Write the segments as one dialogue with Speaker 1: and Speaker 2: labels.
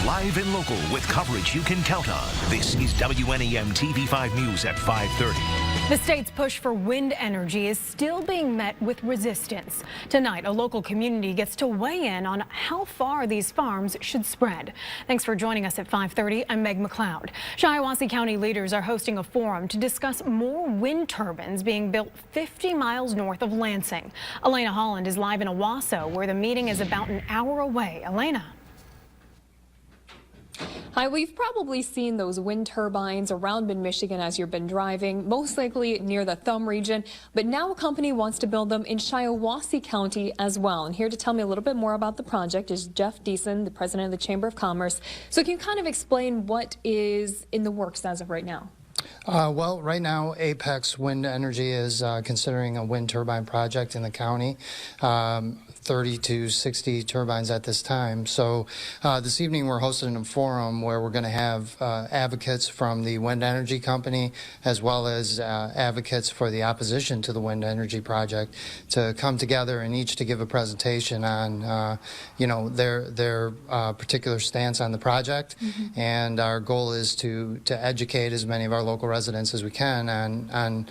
Speaker 1: Live and local with coverage you can count on. This is WNEM TV5 News at 5:30.
Speaker 2: The state's push for wind energy is still being met with resistance. Tonight, a local community gets to weigh in on how far these farms should spread. Thanks for joining us at 5:30. I'm Meg McLeod. Shiawassee County leaders are hosting a forum to discuss more wind turbines being built 50 miles north of Lansing. Elena Holland is live in Owasso, where the meeting is about an hour away. Elena.
Speaker 3: Hi, we've probably seen those wind turbines around mid-Michigan as you've been driving, most likely near the Thumb region, but now a company wants to build them in Shiawassee County as well. And here to tell me a little bit more about the project is Jeff Deason, the president of the Chamber of Commerce. So can you kind of explain what is in the works as of right now?
Speaker 4: Well, right now, Apex Wind Energy is considering a wind turbine project in the county, 30 to 60 turbines at this time. So this evening we're hosting a forum where we're going to have advocates from the wind energy company as well as advocates for the opposition to the wind energy project to come together and each to give a presentation on, their particular stance on the project. Mm-hmm. And our goal is to educate as many of our local residents as we can on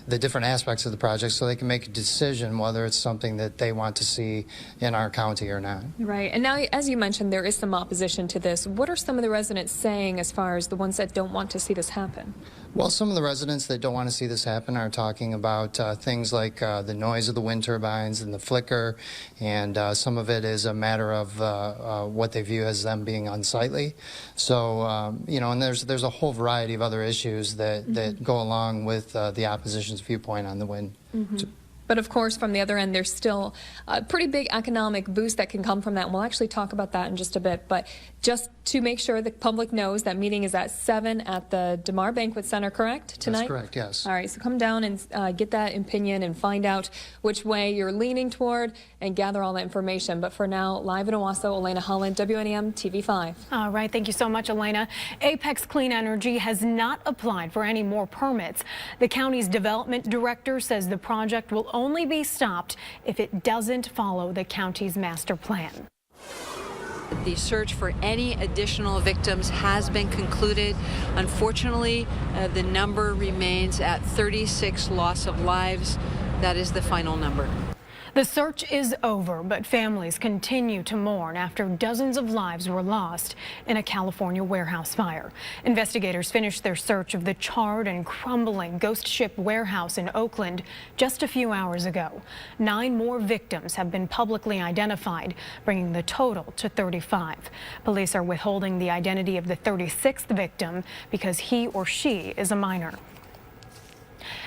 Speaker 4: the different aspects of the project so they can make a decision whether it's something that they want to see in our county or not.
Speaker 3: Right. And now, as you mentioned, there is some opposition to this. What are some of the residents saying as far as the ones that don't want to see this happen?
Speaker 4: Well, some of the residents that don't want to see this happen are talking about things like the noise of the wind turbines and the flicker, and some of it is a matter of what they view as them being unsightly. So, and there's a whole variety of other issues that go along with the opposition's viewpoint on the wind. Mm-hmm.
Speaker 3: But of course, from the other end, there's still a pretty big economic boost that can come from that. And we'll actually talk about that in just a bit. But just to make sure the public knows, that meeting is at 7 at the DeMar Banquet Center, correct, tonight?
Speaker 4: That's correct, yes.
Speaker 3: All right, so come down and get that opinion and find out which way you're leaning toward and gather all that information. But for now, live in Owasso, Elena Holland, WNEM TV5.
Speaker 2: All right, thank you so much, Elena. Apex Clean Energy has not applied for any more permits. The county's development director says the project will only be stopped if it doesn't follow the county's master plan.
Speaker 5: The search for any additional victims has been concluded. Unfortunately, the number remains at 36 loss of lives. That is the final number.
Speaker 2: The search is over, but families continue to mourn after dozens of lives were lost in a California warehouse fire. Investigators finished their search of the charred and crumbling Ghost Ship warehouse in Oakland just a few hours ago. 9 more victims have been publicly identified, bringing the total to 35. Police are withholding the identity of the 36th victim because he or she is a minor.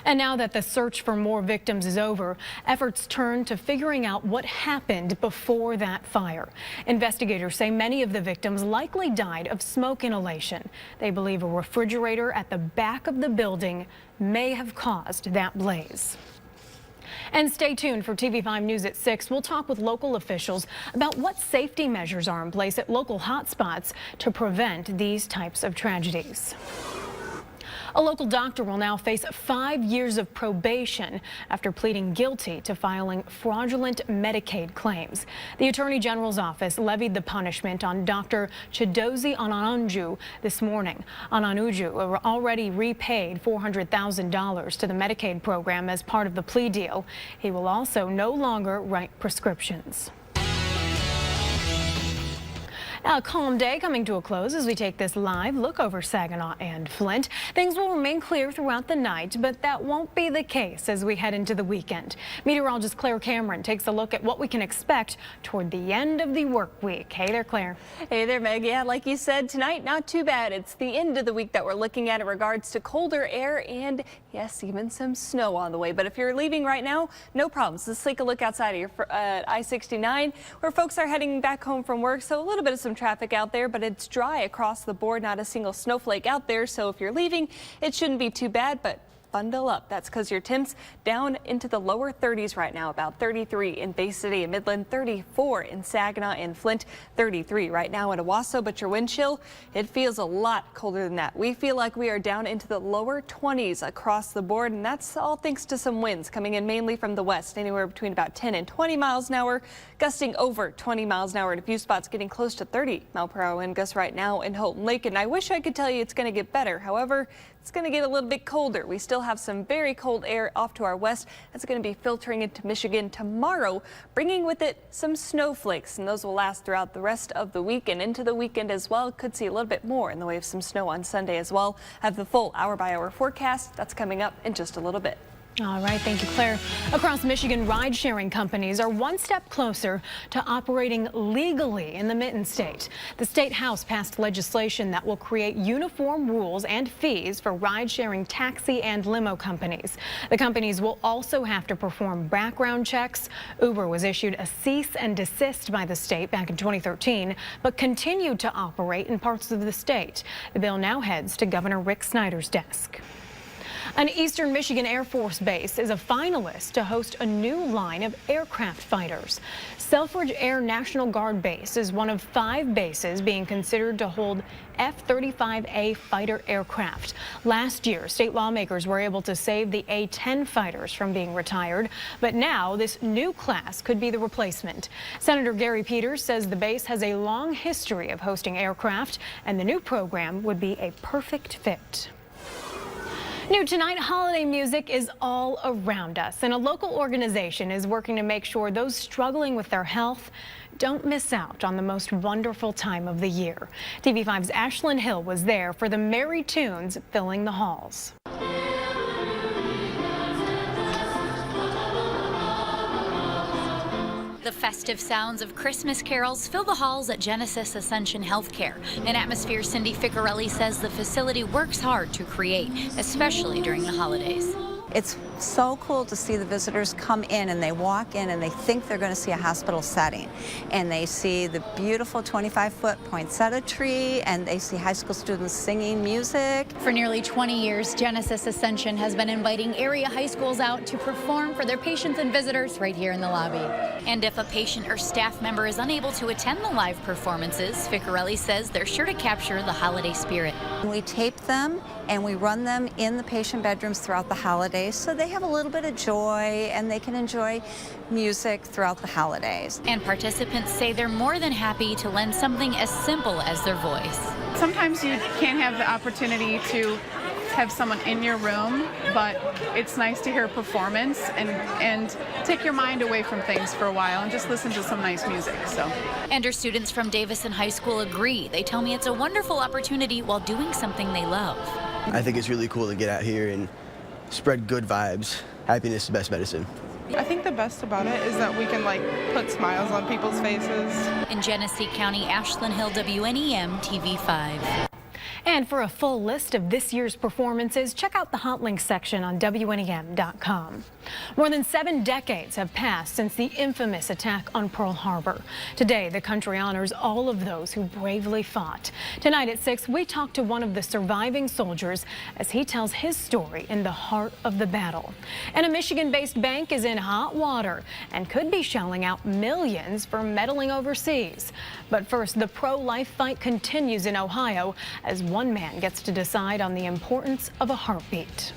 Speaker 2: And now that the search for more victims is over, efforts turn to figuring out what happened before that fire. Investigators say many of the victims likely died of smoke inhalation. They believe a refrigerator at the back of the building may have caused that blaze. And stay tuned for TV5 News at 6. We'll talk with local officials about what safety measures are in place at local hotspots to prevent these types of tragedies. A local doctor will now face 5 years of probation after pleading guilty to filing fraudulent Medicaid claims. The Attorney General's office levied the punishment on Dr. Chidozie Onanju this morning. Onanju already repaid $400,000 to the Medicaid program as part of the plea deal. He will also no longer write prescriptions. Now, a calm day coming to a close as we take this live look over Saginaw and Flint. Things will remain clear throughout the night, but that won't be the case as we head into the weekend. Meteorologist Claire Cameron takes a look at what we can expect toward the end of the work week. Hey there, Claire.
Speaker 6: Hey there, Meg. Yeah, like you said, tonight, not too bad. It's the end of the week that we're looking at in regards to colder air and, yes, even some snow on the way. But if you're leaving right now, no problems. Let's take a look outside of your I-69 where folks are heading back home from work. So a little bit of some traffic out there, but it's dry across the board. Not a single snowflake out there. So if you're leaving, it shouldn't be too bad. But bundle up. That's because your temps down into the lower 30s right now, about 33 in Bay City and Midland, 34 in Saginaw and Flint, 33 right now in Owasso. But your wind chill, it feels a lot colder than that. We feel like we are down into the lower 20s across the board, and that's all thanks to some winds coming in mainly from the west, anywhere between about 10 and 20 miles an hour, gusting over 20 miles an hour in a few spots, getting close to 30-mile-per-hour wind gusts right now in Houghton Lake. And I wish I could tell you it's going to get better. However, it's going to get a little bit colder. We still have some very cold air off to our west. That's going to be filtering into Michigan tomorrow, bringing with it some snowflakes, and those will last throughout the rest of the week and into the weekend as well. Could see a little bit more in the way of some snow on Sunday as well. Have the full hour-by-hour forecast. That's coming up in just a little bit.
Speaker 2: All right, thank you, Claire. Across Michigan, ride-sharing companies are one step closer to operating legally in the Mitten State. The State House passed legislation that will create uniform rules and fees for ride-sharing taxi and limo companies. The companies will also have to perform background checks. Uber was issued a cease and desist by the state back in 2013, but continued to operate in parts of the state. The bill now heads to Governor Rick Snyder's desk. An Eastern Michigan Air Force base is a finalist to host a new line of aircraft fighters. Selfridge Air National Guard Base is one of 5 bases being considered to hold F-35A fighter aircraft. Last year, state lawmakers were able to save the A-10 fighters from being retired, but now this new class could be the replacement. Senator Gary Peters says the base has a long history of hosting aircraft, and the new program would be a perfect fit. New tonight, holiday music is all around us, and a local organization is working to make sure those struggling with their health don't miss out on the most wonderful time of the year. TV5's Ashlyn Hill was there for the merry tunes filling the halls.
Speaker 7: The festive sounds of Christmas carols fill the halls at Genesis Ascension Healthcare. An atmosphere Cindy Ficcarelli says the facility works hard to create, especially during the holidays.
Speaker 8: It's so cool to see the visitors come in and they walk in and they think they're going to see a hospital setting. And they see the beautiful 25-foot poinsettia tree, and they see high school students singing music.
Speaker 7: For nearly 20 years, Genesis Ascension has been inviting area high schools out to perform for their patients and visitors right here in the lobby. And if a patient or staff member is unable to attend the live performances, Ficcarelli says they're sure to capture the holiday spirit.
Speaker 8: We tape them and we run them in the patient bedrooms throughout the holidays, so they have a little bit of joy and they can enjoy music throughout the holidays.
Speaker 7: And participants say they're more than happy to lend something as simple as their voice.
Speaker 9: Sometimes you can't have the opportunity to have someone in your room, but it's nice to hear a performance and take your mind away from things for a while and just listen to some nice music.
Speaker 7: And our students from Davison High School agree. They tell me it's a wonderful opportunity while doing something they love.
Speaker 10: I think it's really cool to get out here and spread good vibes. Happiness is the best medicine.
Speaker 9: I think the best about it is that we can put smiles on people's faces.
Speaker 7: In Genesee County, Ashlyn Hill, WNEM TV 5.
Speaker 2: And for a full list of this year's performances, check out the Hot Links section on WNEM.com. More than 7 decades have passed since the infamous attack on Pearl Harbor. Today, the country honors all of those who bravely fought. Tonight at 6, we talk to one of the surviving soldiers as he tells his story in the heart of the battle. And a Michigan-based bank is in hot water and could be shelling out millions for meddling overseas. But first, the pro-life fight continues in Ohio as one man gets to decide on the importance of a heartbeat.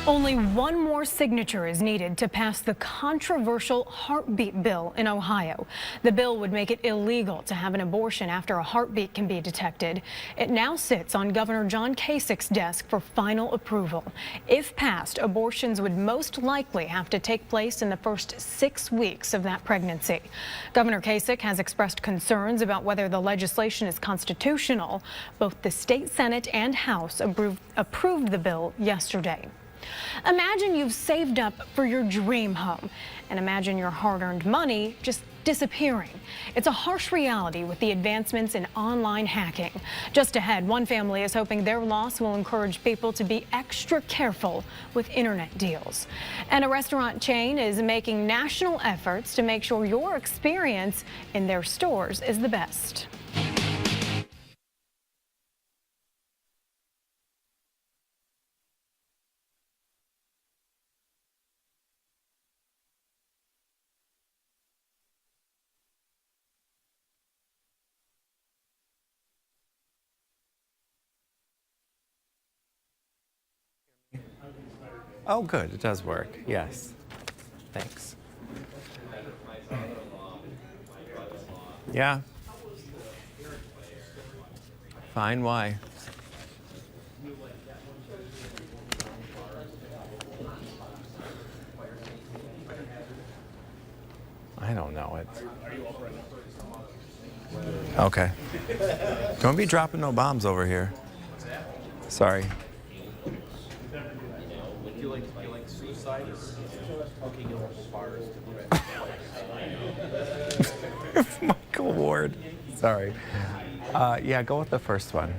Speaker 2: Only one more signature is needed to pass the controversial heartbeat bill in Ohio. The bill would make it illegal to have an abortion after a heartbeat can be detected. It now sits on Governor John Kasich's desk for final approval. If passed, abortions would most likely have to take place in the first 6 weeks of that pregnancy. Governor Kasich has expressed concerns about whether the legislation is constitutional. Both the state Senate and House approved the bill yesterday. Imagine you've saved up for your dream home, and imagine your hard-earned money just disappearing. It's a harsh reality with the advancements in online hacking. Just ahead, one family is hoping their loss will encourage people to be extra careful with internet deals. And a restaurant chain is making national efforts to make sure your experience in their stores is the best.
Speaker 11: Oh, good. It does work. Yes. Thanks. Yeah. Fine. Why? I don't know it. Okay. Don't be dropping no bombs over here. Sorry. Michael Ward. Sorry. Yeah, go with the first one.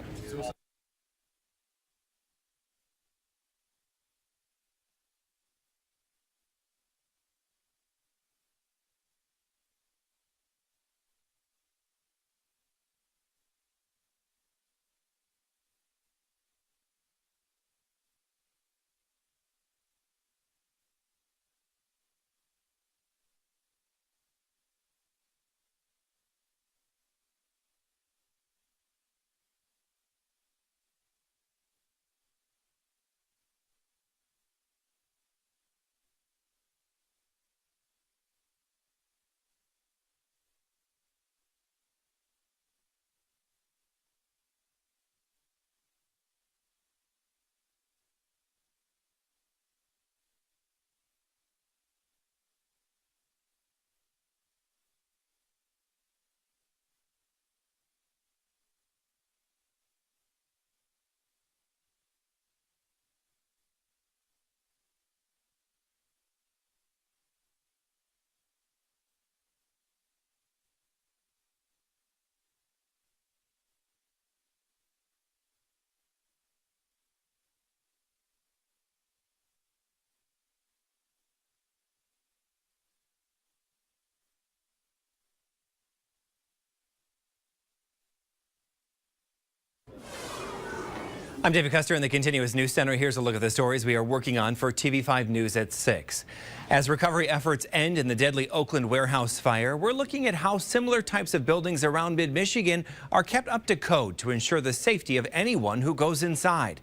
Speaker 11: I'm David Custer in the Continuous News Center. Here's a look at the stories we are working on for TV5 News at 6. As recovery efforts end in the deadly Oakland warehouse fire, we're looking at how similar types of buildings around mid-Michigan are kept up to code to ensure the safety of anyone who goes inside.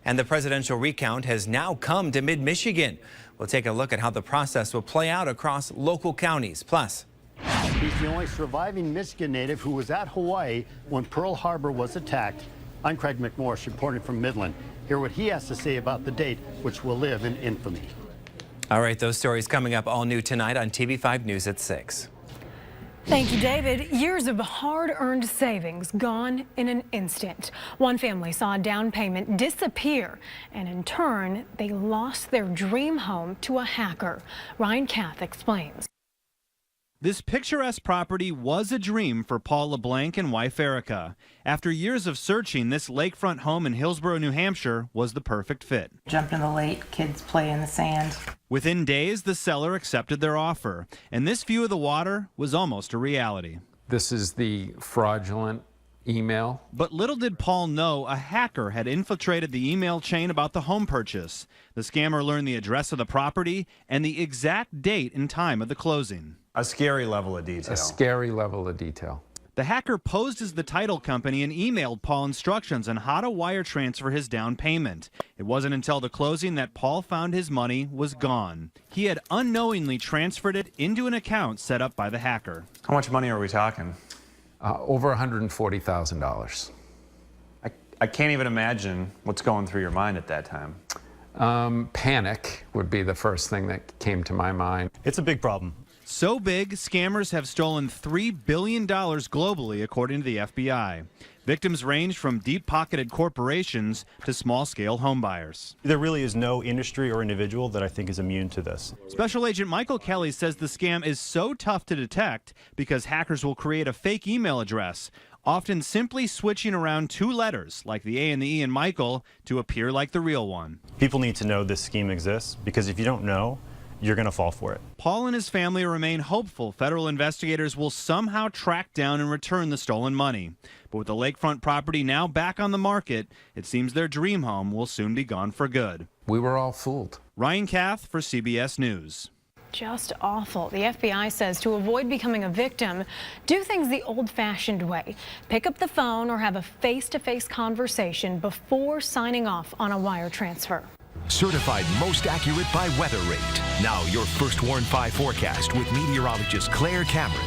Speaker 11: And the presidential recount has now come to mid-Michigan. We'll take a look at how the process will play out across local counties. Plus,
Speaker 12: he's the only surviving Michigan native who was at Hawaii when Pearl Harbor was attacked. I'm Craig McMorris reporting from Midland. Hear what he has to say about the date, which will live in infamy.
Speaker 11: All right, those stories coming up all new tonight on TV5 News at 6.
Speaker 2: Thank you, David. Years of hard-earned savings gone in an instant. One family saw a down payment disappear, and in turn, they lost their dream home to a hacker. Ryan Kath explains.
Speaker 13: This picturesque property was a dream for Paul LeBlanc and wife Erica. After years of searching, this lakefront home in Hillsborough, New Hampshire was the perfect fit.
Speaker 14: Jump in the lake, kids play in the sand.
Speaker 13: Within days, the seller accepted their offer, and this view of the water was almost a reality.
Speaker 15: This is the fraudulent email.
Speaker 13: But little did Paul know a hacker had infiltrated the email chain about the home purchase. The scammer learned the address of the property and the exact date and time of the closing.
Speaker 16: A scary level of detail.
Speaker 15: A scary level of detail.
Speaker 13: The hacker posed as the title company and emailed Paul instructions on how to wire transfer his down payment. It wasn't until the closing that Paul found his money was gone. He had unknowingly transferred it into an account set up by the hacker.
Speaker 16: How much money are we talking?
Speaker 15: Over $140,000.
Speaker 16: I can't even imagine what's going through your mind at that time.
Speaker 15: Panic would be the first thing that came to my mind.
Speaker 17: It's a big problem.
Speaker 13: So big, scammers have stolen $3 billion globally, according to the FBI. Victims range from deep-pocketed corporations to small-scale homebuyers.
Speaker 17: There really is no industry or individual that I think is immune to this.
Speaker 13: Special Agent Michael Kelly says the scam is so tough to detect because hackers will create a fake email address, often simply switching around 2 letters, like the A and the E in Michael, to appear like the real one.
Speaker 17: People need to know this scheme exists, because if you don't know, you're going to fall for it.
Speaker 13: Paul and his family remain hopeful federal investigators will somehow track down and return the stolen money. But with the lakefront property now back on the market, it seems their dream home will soon be gone for good.
Speaker 15: We were all fooled.
Speaker 13: Ryan Kath for CBS News.
Speaker 2: Just awful. The FBI says to avoid becoming a victim, do things the old-fashioned way. Pick up the phone or have a face-to-face conversation before signing off on a wire transfer.
Speaker 1: Certified most accurate by Weather Rate. Now your First Warn 5 forecast with meteorologist Claire Cameron.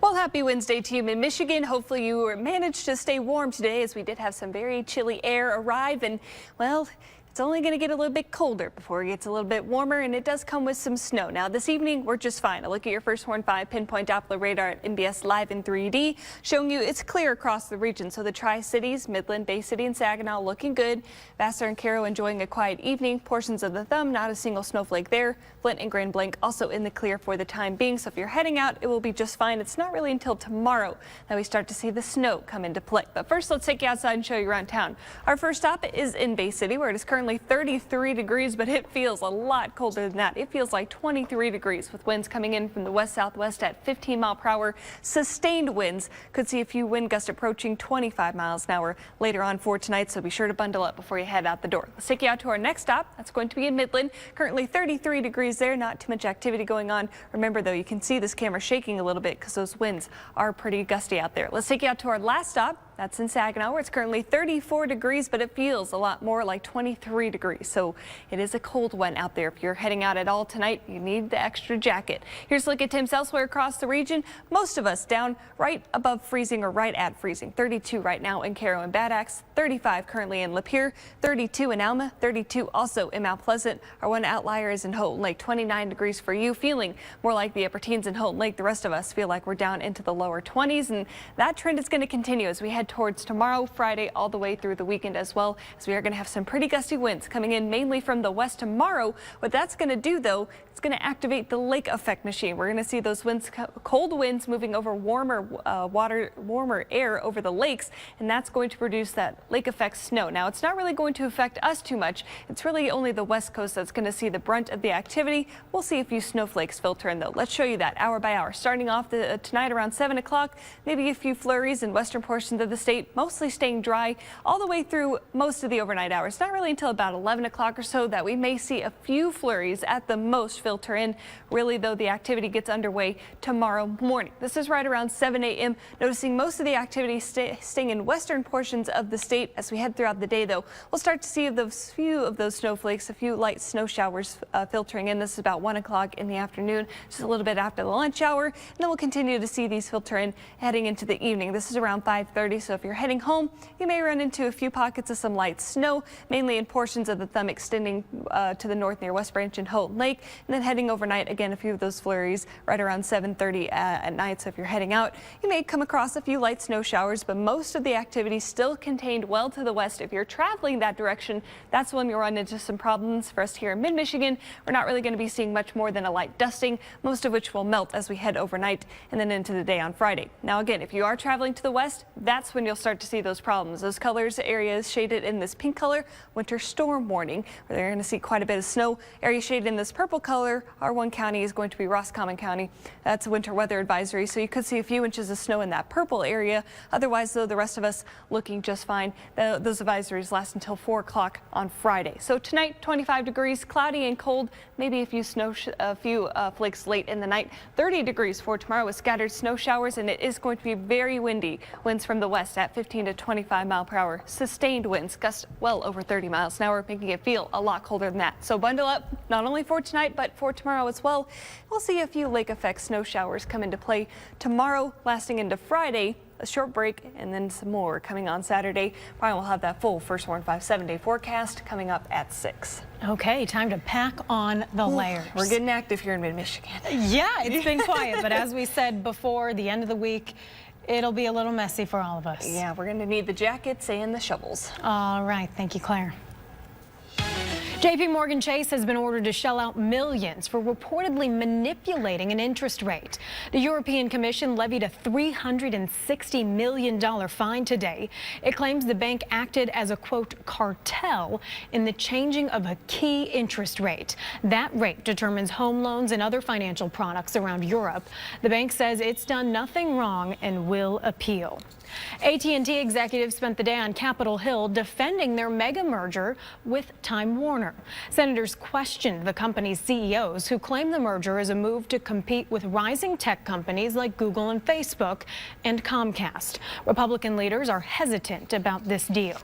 Speaker 6: Well, happy Wednesday to you in Michigan. Hopefully you managed to stay warm today, as we did have some very chilly air arrive, and well, it's only going to get a little bit colder before it gets a little bit warmer, and it does come with some snow. Now, this evening, we're just fine. A look at your First Warn 5 pinpoint Doppler radar at MBS Live in 3D, showing you it's clear across the region. So the Tri-Cities, Midland, Bay City, and Saginaw looking good. Vassar and Caro enjoying a quiet evening. Portions of the Thumb, not a single snowflake there. Flint and Grand Blanc also in the clear for the time being. So if you're heading out, it will be just fine. It's not really until tomorrow that we start to see the snow come into play. But first, let's take you outside and show you around town. Our first stop is in Bay City, where it is currently 33 degrees, but it feels a lot colder than that. It feels like 23 degrees with winds coming in from the west-southwest at 15 mile per hour. Sustained winds. Could see a few wind gusts approaching 25 miles an hour later on for tonight, so be sure to bundle up before you head out the door. Let's take you out to our next stop. That's going to be in Midland. Currently 33 degrees there. Not too much activity going on. Remember, though, you can see this camera shaking a little bit because those winds are pretty gusty out there. Let's take you out to our last stop. That's in Saginaw, where it's currently 34 degrees, but it feels a lot more like 23 degrees. So it is a cold one out there. If you're heading out at all tonight, you need the extra jacket. Here's a look at temps elsewhere across the region. Most of us down right above freezing or right at freezing. 32 right now in Caro and Bad Axe, 35 currently in Lapeer, 32 in Alma, 32 also in Mount Pleasant. Our one outlier is in Houghton Lake, 29 degrees for you, feeling more like the upper teens in Houghton Lake. The rest of us feel like we're down into the lower 20s, and that trend is going to continue as we head towards tomorrow, Friday, all the way through the weekend as well, as we are going to have some pretty gusty winds coming in mainly from the west tomorrow. What that's going to do, though, it's going to activate the lake effect machine. We're going to see those winds, cold winds moving over warmer air over the lakes, and that's going to produce that lake effect snow. Now, it's not really going to affect us too much. It's really only the west coast that's going to see the brunt of the activity. We'll see a few snowflakes filter in, though. Let's show you that hour by hour. Starting off tonight around 7 o'clock, maybe a few flurries in western portions of the state, mostly staying dry all the way through most of the overnight hours. Not really until about 11 o'clock or so that we may see a few flurries at the most filter in. Really, though, the activity gets underway tomorrow morning. This is right around 7 a.m. Noticing most of the activity staying in western portions of the state. As we head throughout the day, though, we'll start to see few of those snowflakes, a few light snow showers filtering in. This is about 1 o'clock in the afternoon, just a little bit after the lunch hour, and then we'll continue to see these filter in heading into the evening. This is around 5:30, so if you're heading home, you may run into a few pockets of some light snow, mainly in portions of the Thumb extending to the north near West Branch and Houghton Lake, and then heading overnight, again, a few of those flurries right around 7:30 at night. So if you're heading out, you may come across a few light snow showers, but most of the activity still contained well to the west. If you're traveling that direction, that's when you'll run into some problems. For us here in mid-Michigan, we're not really going to be seeing much more than a light dusting, most of which will melt as we head overnight and then into the day on Friday. Now, again, if you are traveling to the west, that's that's when you'll start to see those problems. Those colors, areas shaded in this pink color, winter storm warning, where they're going to see quite a bit of snow. Areas shaded in this purple color, our one county is going to be Roscommon County. That's a winter weather advisory, so you could see a few inches of snow in that purple area. Otherwise, though, the rest of us looking just fine. Those advisories last until 4 o'clock on Friday. So tonight, 25 degrees, cloudy and cold, maybe a few flakes late in the night. 30 degrees for tomorrow with scattered snow showers, and it is going to be very windy. Winds from the west at 15 to 25 mile per hour. Sustained winds gust well over 30 miles an hour, making it feel a lot colder than that. So bundle up, not only for tonight, but for tomorrow as well. We'll see a few lake effect snow showers come into play tomorrow, lasting into Friday. A short break and then some more coming on Saturday. Brian will have that full First Warn 5 7-day forecast coming up at 6.
Speaker 2: Okay, time to pack on the layers.
Speaker 6: We're getting active here in mid-Michigan.
Speaker 2: Yeah, it's been quiet, but as we said before, the end of the week, it'll be a little messy for all of us.
Speaker 6: Yeah, we're going to need the jackets and the shovels.
Speaker 2: All right, thank you, Claire. JP Morgan Chase has been ordered to shell out millions for reportedly manipulating an interest rate. The European Commission levied a $360 million fine today. It claims the bank acted as a, quote, cartel in the changing of a key interest rate. That rate determines home loans and other financial products around Europe. The bank says it's done nothing wrong and will appeal. AT&T executives spent the day on Capitol Hill defending their mega merger with Time Warner. Senators questioned the company's CEOs who claim the merger is a move to compete with rising tech companies like Google and Facebook and Comcast. Republican leaders are hesitant about this deal.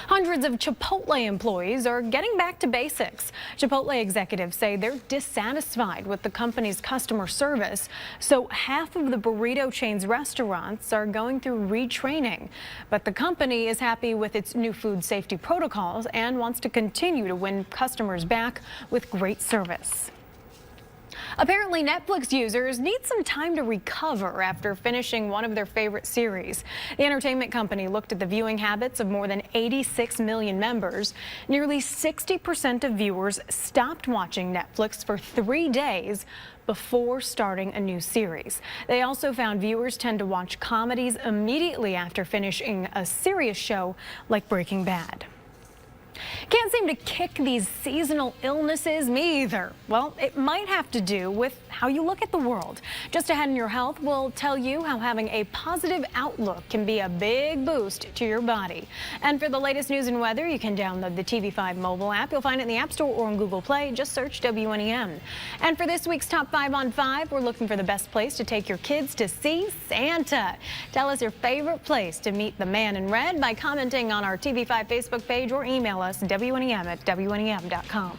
Speaker 2: Hundreds of Chipotle employees are getting back to basics. Chipotle executives say they're dissatisfied with the company's customer service, so half of the burrito chain's restaurants are going through retraining. But the company is happy with its new food safety protocols and wants to continue to win customers back with great service. Apparently, Netflix users need some time to recover after finishing one of their favorite series. The entertainment company looked at the viewing habits of more than 86 million members. Nearly 60% of viewers stopped watching Netflix for 3 days before starting a new series. They also found viewers tend to watch comedies immediately after finishing a serious show like Breaking Bad. Can't seem to kick these seasonal illnesses, me either. Well, it might have to do with how you look at the world. Just Ahead in Your Health will tell you how having a positive outlook can be a big boost to your body. And for the latest news and weather, you can download the TV5 mobile app. You'll find it in the App Store or on Google Play. Just search WNEM. And for this week's Top 5 on 5, we're looking for the best place to take your kids to see Santa. Tell us your favorite place to meet the man in red by commenting on our TV5 Facebook page or email us WNEM@WNEM.com.